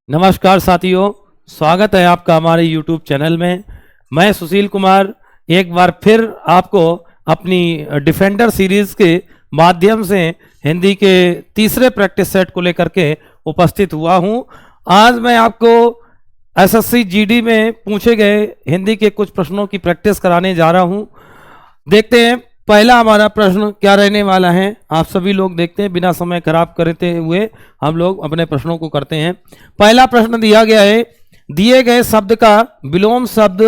नमस्कार साथियों, स्वागत है आपका हमारे YouTube चैनल में। मैं सुशील कुमार एक बार फिर आपको अपनी डिफेंडर सीरीज के माध्यम से हिंदी के तीसरे प्रैक्टिस सेट को लेकर के उपस्थित हुआ हूं। आज मैं आपको एसएससी जीडी में पूछे गए हिंदी के कुछ प्रश्नों की प्रैक्टिस कराने जा रहा हूं। देखते हैं पहला हमारा प्रश्न क्या रहने वाला है। आप सभी लोग देखते हैं, बिना समय खराब करते हुए हम लोग अपने प्रश्नों को करते हैं। पहला प्रश्न दिया गया है, दिए गए शब्द का विलोम शब्द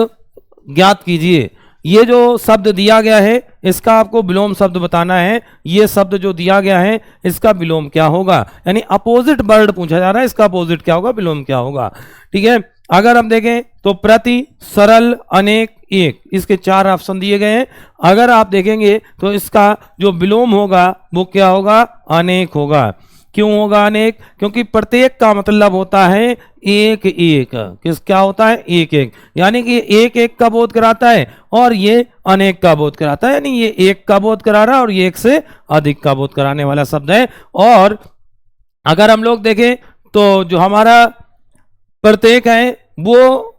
ज्ञात कीजिए। ये जो शब्द दिया गया है इसका आपको विलोम शब्द बताना है। ये शब्द जो दिया गया है इसका विलोम क्या होगा, यानी अपोजिट वर्ड पूछा जा रहा है, इसका अपोजिट क्या होगा, विलोम क्या होगा। ठीक है, अगर हम देखें तो प्रति, सरल, अनेक, एक, इसके चार ऑप्शन दिए गए हैं। अगर आप देखेंगे तो इसका जो विलोम होगा वो क्या होगा, अनेक होगा। क्यों होगा अनेक? क्योंकि प्रत्येक का मतलब होता है एक एक। किस क्या होता है? एक एक, यानी कि एक एक का बोध कराता है और ये अनेक का बोध कराता है, यानी ये एक का बोध करा रहा है और ये एक से अधिक का बोध कराने वाला शब्द है। और अगर हम लोग देखें तो जो हमारा प्रत्येक है वो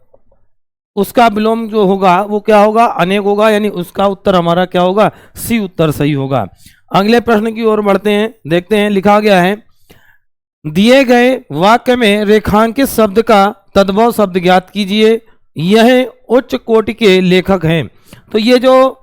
उसका विलोम जो होगा वो क्या होगा, अनेक होगा, यानी उसका उत्तर हमारा क्या होगा, सी उत्तर सही होगा। अगले प्रश्न की ओर बढ़ते हैं, देखते हैं लिखा गया है, दिए गए वाक्य में रेखांकित शब्द का तद्भव शब्द ज्ञात कीजिए। यह उच्च कोटि के लेखक हैं। तो ये जो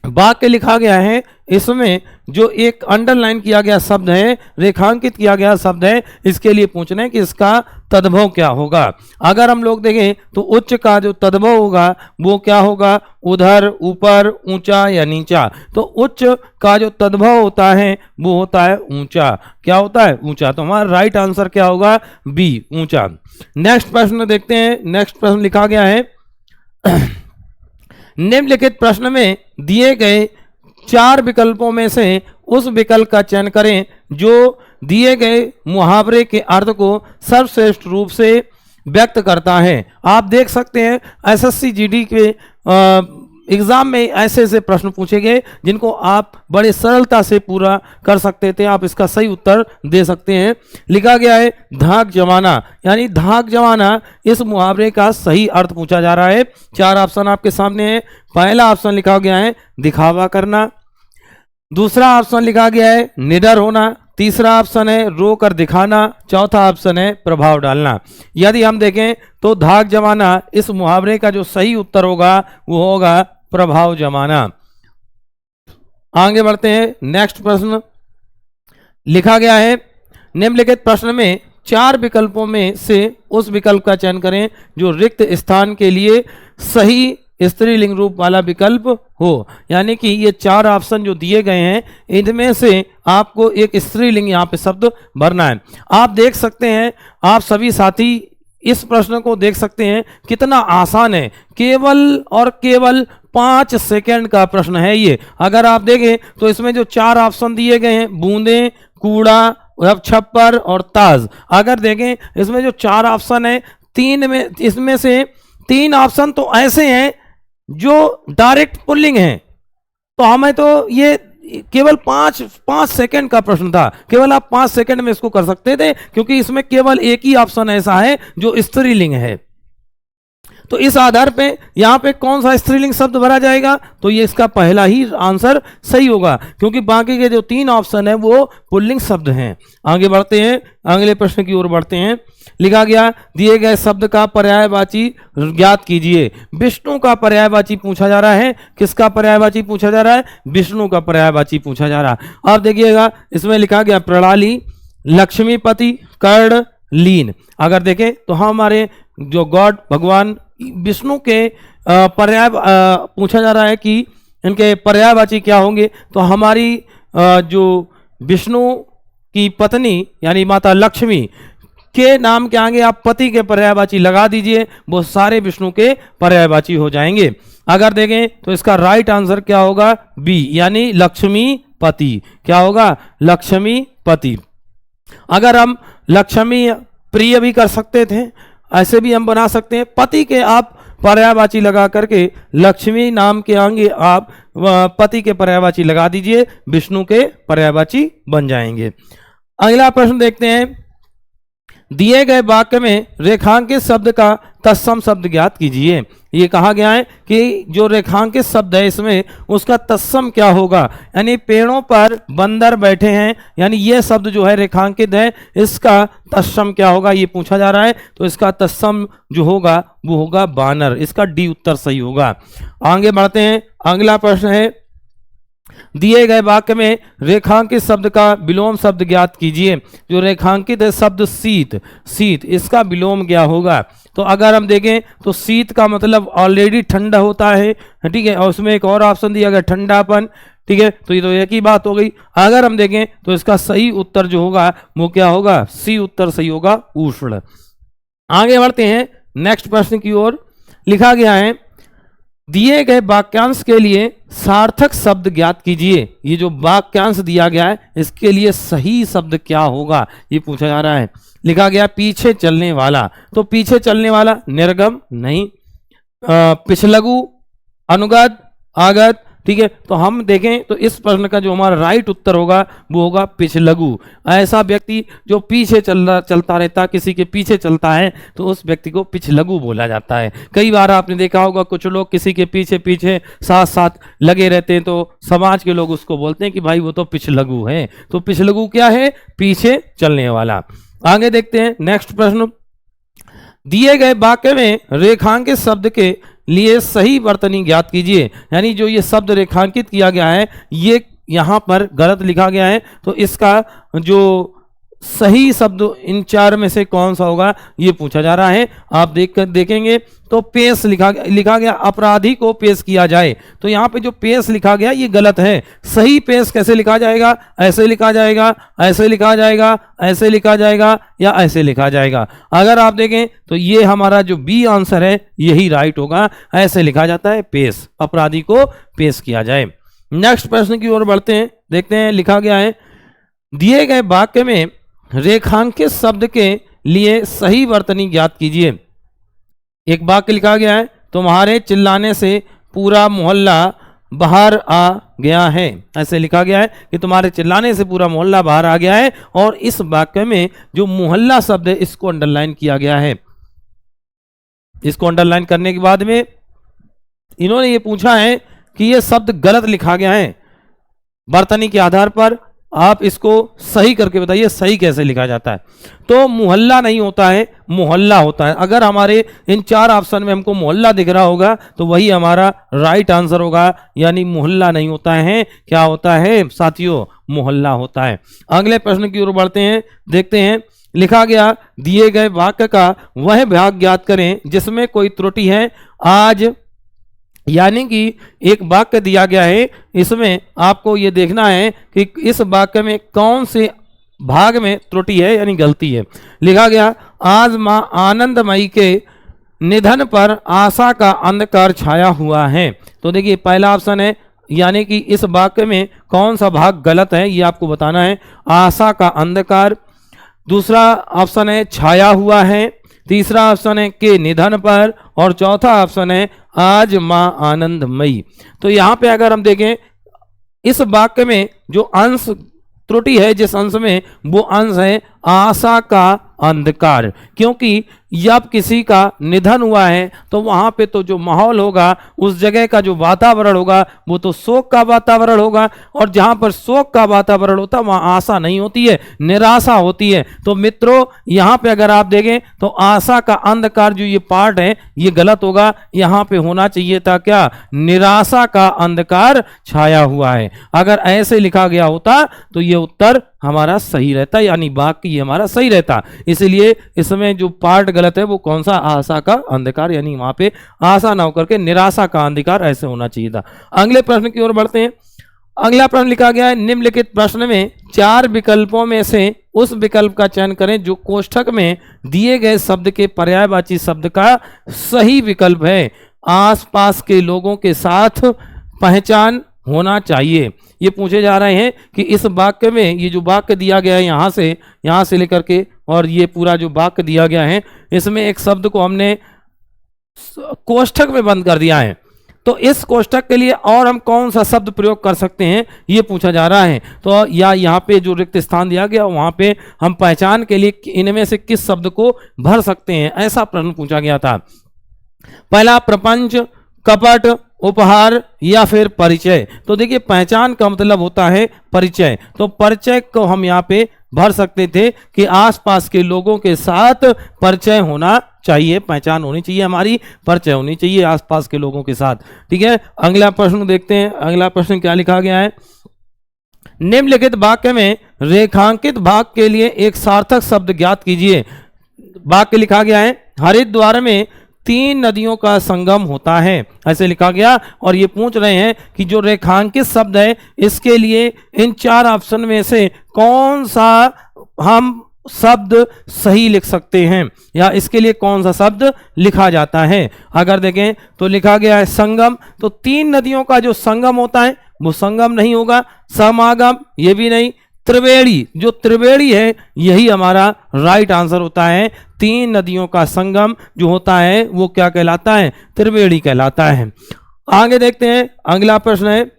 वाक्य लिखा गया है इसमें जो एक अंडरलाइन किया गया शब्द है, रेखांकित किया गया शब्द है, इसके लिए पूछना है कि इसका तद्भव क्या होगा। अगर हम लोग देखें तो उच्च का जो तद्भव होगा वो क्या होगा, उधर, ऊपर, ऊंचा या नीचा। तो उच्च का जो तद्भव होता है वो होता है ऊंचा। क्या होता है? ऊंचा। तो हमारा राइट आंसर क्या होगा, बी, ऊंचा। नेक्स्ट प्रश्न देखते हैं। नेक्स्ट प्रश्न लिखा गया है, निम्नलिखित प्रश्न में दिए गए चार विकल्पों में से उस विकल्प का चयन करें जो दिए गए मुहावरे के अर्थ को सर्वश्रेष्ठ रूप से व्यक्त करता है। आप देख सकते हैं एसएससी जीडी के एग्जाम में ऐसे ऐसे प्रश्न पूछे गए जिनको आप बड़े सरलता से पूरा कर सकते थे। आप इसका सही उत्तर दे सकते हैं। लिखा गया है धाक जमाना, यानी धाक जमाना इस मुहावरे का सही अर्थ पूछा जा रहा है। चार ऑप्शन आपके सामने है। पहला ऑप्शन लिखा गया है दिखावा करना, दूसरा ऑप्शन लिखा गया है निडर होना, तीसरा ऑप्शन है रो कर दिखाना, चौथा ऑप्शन है प्रभाव डालना। यदि हम देखें तो धाक जमाना इस मुहावरे का जो सही उत्तर होगा वो होगा प्रभाव जमाना। आगे बढ़ते हैं। नेक्स्ट प्रश्न लिखा गया है, निम्नलिखित प्रश्न में चार विकल्पों में से उस विकल्प का चयन करें जो रिक्त स्थान के लिए सही स्त्रीलिंग रूप वाला विकल्प हो। यानी कि ये चार ऑप्शन जो दिए गए हैं इनमें से आपको एक स्त्रीलिंग यहाँ पे शब्द भरना है। आप देख सकते हैं, आप सभी साथी इस प्रश्न को देख सकते हैं कितना आसान है। केवल और केवल 5 सेकंड का प्रश्न है ये। अगर आप देखें तो इसमें जो चार ऑप्शन दिए गए हैं, बूंदे, कूड़ा, छप्पर और ताज। अगर देखें इसमें जो चार ऑप्शन है, तीन में इसमें से तीन ऑप्शन तो ऐसे हैं जो डायरेक्ट पुल्लिंग हैं। तो हमें तो ये केवल 5 सेकंड का प्रश्न था, केवल आप 5 सेकंड में इसको कर सकते थे क्योंकि इसमें केवल एक ही ऑप्शन ऐसा है जो स्त्रीलिंग है। तो इस आधार पे यहाँ पे कौन सा स्त्रीलिंग शब्द भरा जाएगा, तो ये इसका पहला ही आंसर सही होगा क्योंकि बाकी के जो तीन ऑप्शन है वो पुल्लिंग शब्द हैं। आगे बढ़ते हैं, अगले प्रश्न की ओर बढ़ते हैं। लिखा गया, दिए गए शब्द का पर्यायवाची ज्ञात कीजिए। विष्णु का पर्यायवाची पूछा जा रहा है। किसका पर्यायवाची पूछा जा रहा है? विष्णु का पर्यायवाची पूछा जा रहा है। आप देखिएगा इसमें लिखा गया प्रणाली, लक्ष्मीपति, कर्ण, लीन। अगर देखें तो हमारे जो गॉड भगवान विष्णु के पर्याय पूछा जा रहा है कि इनके पर्यायवाची क्या होंगे। तो हमारी जो विष्णु की पत्नी यानी माता लक्ष्मी के नाम के आगे आप पति के पर्यायवाची लगा दीजिए, वो सारे विष्णु के पर्यायवाची हो जाएंगे। अगर देखें तो इसका राइट आंसर क्या होगा, बी, यानी लक्ष्मी पति। क्या होगा? लक्ष्मी पति। अगर हम लक्ष्मी प्रिय भी कर सकते थे, ऐसे भी हम बना सकते हैं। पति के आप पर्यायवाची लगा करके लक्ष्मी नाम के आगे आप पति के पर्यायवाची लगा दीजिए, विष्णु के पर्यायवाची बन जाएंगे। अगला प्रश्न देखते हैं, दिए गए वाक्य में रेखांकित शब्द का तत्सम शब्द ज्ञात कीजिए। ये कहा गया है कि जो रेखांकित शब्द है इसमें उसका तत्सम क्या होगा, यानी पेड़ों पर बंदर बैठे हैं, यानी ये शब्द जो है रेखांकित है, इसका तत्सम क्या होगा ये पूछा जा रहा है। तो इसका तत्सम जो होगा वो होगा बानर। इसका डी उत्तर सही होगा। आगे बढ़ते हैं। अगला प्रश्न है, दिए गए वाक्य में रेखांकित शब्द का विलोम शब्द ज्ञात कीजिए। जो रेखांकित है शब्द शीत, शीत इसका विलोम क्या होगा। तो अगर हम देखें तो शीत का मतलब ऑलरेडी ठंडा होता है, ठीक है, और उसमें एक और ऑप्शन दिया गया ठंडापन, ठीक है, तो ये तो एक ही बात हो गई। अगर हम देखें तो इसका सही उत्तर जो होगा वो क्या होगा, सी उत्तर सही होगा, उष्ण। आगे बढ़ते हैं नेक्स्ट प्रश्न की ओर। लिखा गया है, दिए गए वाक्यांश के लिए सार्थक शब्द ज्ञात कीजिए। ये जो वाक्यांश दिया गया है इसके लिए सही शब्द क्या होगा ये पूछा जा रहा है। लिखा गया पीछे चलने वाला, तो पीछे चलने वाला निर्गम नहीं, पिछलगु, अनुगत, आगत, ठीक है। तो हम देखें तो इस प्रश्न का जो हमारा राइट उत्तर होगा वो होगा पिछलगु। ऐसा व्यक्ति जो पीछे चलता रहता, किसी के पीछे चलता है तो उस व्यक्ति को पिछलगु बोला जाता है। कई बार आपने देखा होगा कुछ लोग किसी के पीछे पीछे साथ साथ लगे रहते हैं तो समाज के लोग उसको बोलते हैं कि भाई वो तो पिछलगु है। तो पिछलगु क्या है, पीछे चलने वाला। आगे देखते हैं नेक्स्ट प्रश्न। दिए गए वाक्य में रेखांकित शब्द के लिए सही वर्तनी ज्ञात कीजिए। यानी जो ये शब्द रेखांकित किया गया है ये यहाँ पर गलत लिखा गया है, तो इसका जो सही शब्द इन चार में से कौन सा होगा ये पूछा जा रहा है। आप देखेंगे तो पेश लिखा गया, अपराधी को पेश किया जाए। तो यहाँ पे जो पेश लिखा गया ये गलत है। सही पेश कैसे लिखा जाएगा, ऐसे लिखा जाएगा, ऐसे लिखा जाएगा, ऐसे लिखा जाएगा या ऐसे लिखा जाएगा। अगर आप देखें तो ये हमारा जो बी आंसर है यही राइट होगा। ऐसे लिखा जाता है पेश, अपराधी को पेश किया जाए। नेक्स्ट प्रश्न की ओर बढ़ते हैं। देखते हैं लिखा गया है, दिए गए वाक्य में रेखांकित शब्द के लिए सही वर्तनी ज्ञात कीजिए। एक वाक्य लिखा गया है, तुम्हारे चिल्लाने से पूरा मोहल्ला बाहर आ गया है। ऐसे लिखा गया है कि तुम्हारे चिल्लाने से पूरा मोहल्ला बाहर आ गया है, और इस वाक्य में जो मोहल्ला शब्द है इसको अंडरलाइन किया गया है। इसको अंडरलाइन करने के बाद में इन्होंने ये पूछा है कि ये शब्द गलत लिखा गया है। वर्तनी के आधार पर आप इसको सही करके बताइए सही कैसे लिखा जाता है। तो मोहल्ला नहीं होता है, मोहल्ला होता है। अगर हमारे इन चार ऑप्शन में हमको मोहल्ला दिख रहा होगा तो वही हमारा राइट आंसर होगा, यानी मोहल्ला नहीं होता है। क्या होता है साथियों, मोहल्ला होता है। अगले प्रश्न की ओर बढ़ते हैं। देखते हैं लिखा गया, दिए गए वाक्य का वह भाग ज्ञात करें जिसमें कोई त्रुटि है। आज यानी कि एक वाक्य दिया गया है, इसमें आपको ये देखना है कि इस वाक्य में कौन से भाग में त्रुटि है यानी गलती है। लिखा गया, आज मां आनंदमयी के निधन पर आशा का अंधकार छाया हुआ है। तो देखिए पहला ऑप्शन है, यानी कि इस वाक्य में कौन सा भाग गलत है ये आपको बताना है। आशा का अंधकार, दूसरा ऑप्शन है छाया हुआ है, तीसरा ऑप्शन है के निधन पर, और चौथा ऑप्शन है आज मां आनंदमयी। तो यहाँ पे अगर हम देखें इस वाक्य में जो अंश त्रुटि है, जिस अंश में, वो अंश है आशा का अंधकार। क्योंकि जब किसी का निधन हुआ है तो वहां पे तो जो माहौल होगा, उस जगह का जो वातावरण होगा वो तो शोक का वातावरण होगा, और जहां पर शोक का वातावरण होता है वहां आशा नहीं होती है, निराशा होती है। तो मित्रों यहाँ पे अगर आप देखें तो आशा का अंधकार जो ये पार्ट है ये गलत होगा। यहाँ पे होना चाहिए था क्या, निराशा का अंधकार छाया हुआ है। अगर ऐसे लिखा गया होता तो ये उत्तर हमारा सही रहता, यानी वाक्य ये हमारा सही रहता। इसलिए इसमें जो पार्ट गलत है वो कौन सा, आशा का अंधकार, यानी वहां पे आशा ना होकर के निराशा का अंधकार ऐसे होना चाहिए था। अगले प्रश्न की ओर बढ़ते हैं। अगला प्रश्न लिखा गया है, निम्नलिखित प्रश्न में चार विकल्पों में से उस विकल्प का चयन करें जो कोष्ठक में दिए गए शब्द के पर्यायवाची शब्द का सही विकल्प है। आसपास के लोगों के साथ पहचान होना चाहिए। ये पूछे जा रहे हैं कि इस वाक्य में ये जो वाक्य दिया गया है यहाँ से लेकर के, और ये पूरा जो वाक्य दिया गया है इसमें एक शब्द को हमने कोष्ठक में बंद कर दिया है। तो इस कोष्ठक के लिए और हम कौन सा शब्द प्रयोग कर सकते हैं, ये पूछा जा रहा है। तो या यहाँ पे जो रिक्त स्थान दिया गया वहाँ पे हम पहचान के लिए इनमें से किस शब्द को भर सकते हैं, ऐसा प्रश्न पूछा गया था। पहला प्रपंच, कपट, उपहार या फिर परिचय। तो देखिए पहचान का मतलब होता है परिचय, तो परिचय को हम यहाँ पे भर सकते थे कि आसपास के लोगों के साथ परिचय होना चाहिए, पहचान होनी चाहिए हमारी, परिचय होनी चाहिए आसपास के लोगों के साथ। ठीक है, अगला प्रश्न देखते हैं। अगला प्रश्न क्या लिखा गया है, निम्नलिखित वाक्य में रेखांकित भाग के लिए एक सार्थक शब्द ज्ञात कीजिए। वाक्य लिखा गया है, हरिद्वार में 3 नदियों का संगम होता है, ऐसे लिखा गया। और ये पूछ रहे हैं कि जो रेखांकित शब्द है इसके लिए इन 4 ऑप्शन में से कौन सा हम शब्द सही लिख सकते हैं, या इसके लिए कौन सा शब्द लिखा जाता है। अगर देखें तो लिखा गया है संगम, तो 3 नदियों का जो संगम होता है वो संगम नहीं होगा, समागम ये भी नहीं, त्रिवेणी, जो त्रिवेणी है यही हमारा राइट आंसर होता है। 3 नदियों का संगम जो होता है वो क्या कहलाता है, त्रिवेणी कहलाता है। आगे देखते हैं, अगला प्रश्न है,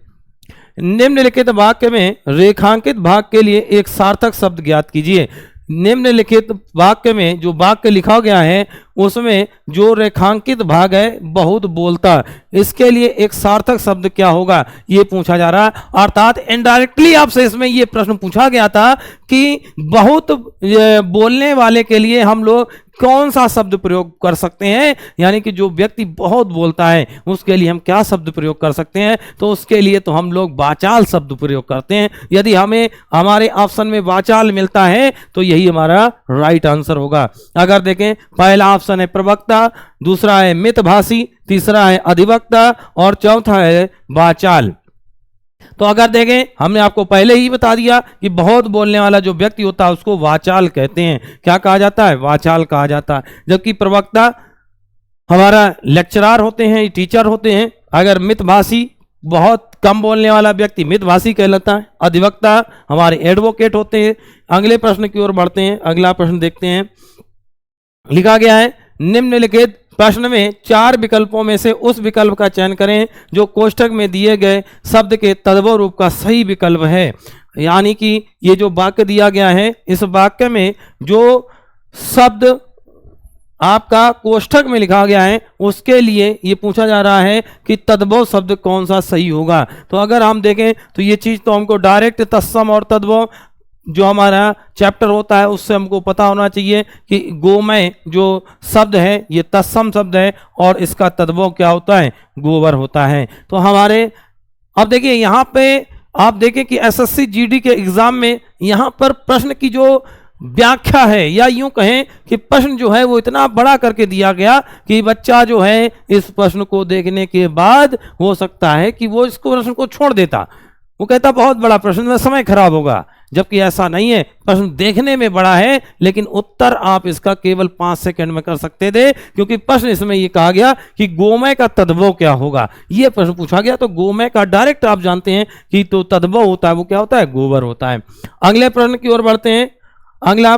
निम्नलिखित वाक्य में रेखांकित भाग के लिए एक सार्थक शब्द ज्ञात कीजिए। निम्नलिखित वाक्य में जो वाक्य लिखा गया है उसमें जो रेखांकित भाग है बहुत बोलता, इसके लिए एक सार्थक शब्द क्या होगा ये पूछा जा रहा है। अर्थात इनडायरेक्टली आपसे इसमें ये प्रश्न पूछा गया था कि बहुत बोलने वाले के लिए हम लोग कौन सा शब्द प्रयोग कर सकते हैं, यानी कि जो व्यक्ति बहुत बोलता है उसके लिए हम क्या शब्द प्रयोग कर सकते हैं। तो उसके लिए तो हम लोग वाचाल शब्द प्रयोग करते हैं। यदि हमें हमारे ऑप्शन में वाचाल मिलता है तो यही हमारा राइट आंसर होगा। अगर देखें, पहला ऑप्शन है प्रवक्ता, दूसरा है मितभाषी, तीसरा है अधिवक्ता और चौथा है वाचाल। तो अगर देखें, हमने आपको पहले ही बता दिया कि बहुत बोलने वाला जो व्यक्ति होता है उसको वाचाल कहते हैं। क्या कहा जाता है, वाचाल कहा जाता है। जबकि प्रवक्ता हमारा लेक्चरर होते हैं, टीचर होते हैं। अगर मितभाषी, बहुत कम बोलने वाला व्यक्ति मितभाषी कहलाता है। अधिवक्ता हमारे एडवोकेट होते हैं। अगले प्रश्न की ओर बढ़ते हैं। अगला प्रश्न देखते हैं, लिखा गया है, निम्नलिखित प्रश्न में 4 विकल्पों में से उस विकल्प का चयन करें जो कोष्ठक में दिए गए शब्द के तद्भव रूप का सही विकल्प है। यानी कि ये जो वाक्य दिया गया है, इस वाक्य में जो शब्द आपका कोष्ठक में लिखा गया है उसके लिए ये पूछा जा रहा है कि तद्भव शब्द कौन सा सही होगा। तो अगर हम देखें तो ये चीज़ तो हमको डायरेक्ट तत्सम और तद्भव जो हमारा चैप्टर होता है उससे हमको पता होना चाहिए कि गोमय जो शब्द है ये तत्सम शब्द है और इसका तद्भव क्या होता है, गोबर होता है। तो हमारे अब देखिए यहाँ पे आप देखें कि एसएससी जीडी के एग्जाम में यहाँ पर प्रश्न की जो व्याख्या है, या यूं कहें कि प्रश्न जो है वो इतना बड़ा करके दिया गया कि बच्चा जो है इस प्रश्न को देखने के बाद हो सकता है कि वो इस प्रश्न को छोड़ देता, वो कहता बहुत बड़ा प्रश्न में समय खराब होगा। जबकि ऐसा नहीं है, प्रश्न देखने में बड़ा है लेकिन उत्तर आप इसका केवल 5 सेकंड में कर सकते थे, क्योंकि प्रश्न इसमें ये कहा गया कि गोमय का तद्भव क्या होगा, ये प्रश्न पूछा गया। तो गोमय का डायरेक्ट आप जानते हैं कि तो तद्भव होता है, वो क्या होता है, गोबर होता है। अगले प्रश्न की ओर बढ़ते हैं। अगला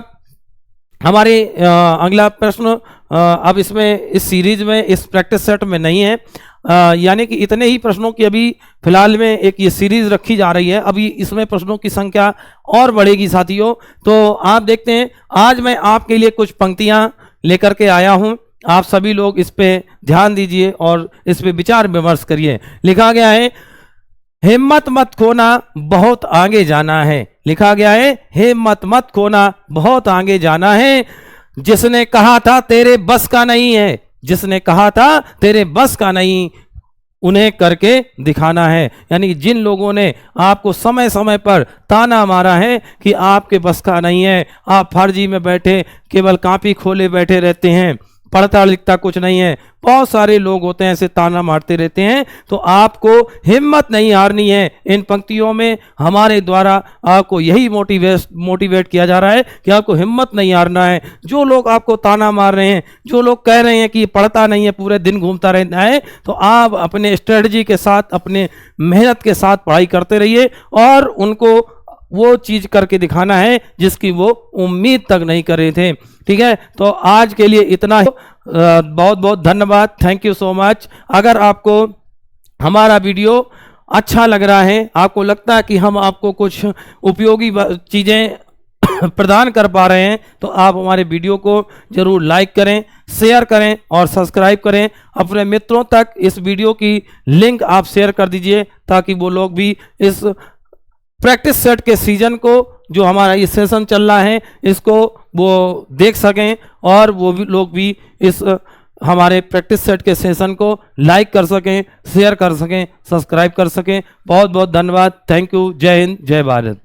हमारे अगला प्रश्न अब इसमें इस सीरीज में इस प्रैक्टिस सेट में नहीं है, यानी कि इतने ही प्रश्नों की अभी फिलहाल में एक ये सीरीज रखी जा रही है। अभी इसमें प्रश्नों की संख्या और बढ़ेगी साथियों। तो आप देखते हैं, आज मैं आपके लिए कुछ पंक्तियां लेकर के आया हूं, आप सभी लोग इस पे ध्यान दीजिए और इस पे विचार विमर्श करिए। लिखा गया है, हिम्मत मत खोना बहुत आगे जाना है। लिखा गया है, हिम्मत मत खोना बहुत आगे जाना है। जिसने कहा था तेरे बस का नहीं है, जिसने कहा था तेरे बस का नहीं, उन्हें करके दिखाना है। यानी जिन लोगों ने आपको समय समय पर ताना मारा है कि आपके बस का नहीं है, आप फर्जी में बैठे केवल कॉपी खोले बैठे रहते हैं, पढ़ता लिखता कुछ नहीं है, बहुत सारे लोग होते हैं ऐसे ताना मारते रहते हैं। तो आपको हिम्मत नहीं हारनी है। इन पंक्तियों में हमारे द्वारा आपको यही मोटिवेट किया जा रहा है कि आपको हिम्मत नहीं हारना है। जो लोग आपको ताना मार रहे हैं, जो लोग कह रहे हैं कि पढ़ता नहीं है, पूरे दिन घूमता रहता है, तो आप अपने स्ट्रेटजी के साथ, अपने मेहनत के साथ पढ़ाई करते रहिए और उनको वो चीज करके दिखाना है जिसकी वो उम्मीद तक नहीं कर रहे थे। ठीक है, तो आज के लिए इतना ही। बहुत बहुत धन्यवाद, थैंक यू सो मच। अगर आपको हमारा वीडियो अच्छा लग रहा है, आपको लगता है कि हम आपको कुछ उपयोगी चीज़ें प्रदान कर पा रहे हैं, तो आप हमारे वीडियो को जरूर लाइक करें, शेयर करें और सब्सक्राइब करें। अपने मित्रों तक इस वीडियो की लिंक आप शेयर कर दीजिए ताकि वो लोग भी इस प्रैक्टिस सेट के सीजन को, जो हमारा ये सेशन चल रहा है, इसको वो देख सकें और वो भी लोग भी इस हमारे प्रैक्टिस सेट के सेशन को लाइक कर सकें, शेयर कर सकें, सब्सक्राइब कर सकें। बहुत बहुत धन्यवाद। Thank you. जय हिंद, जय भारत।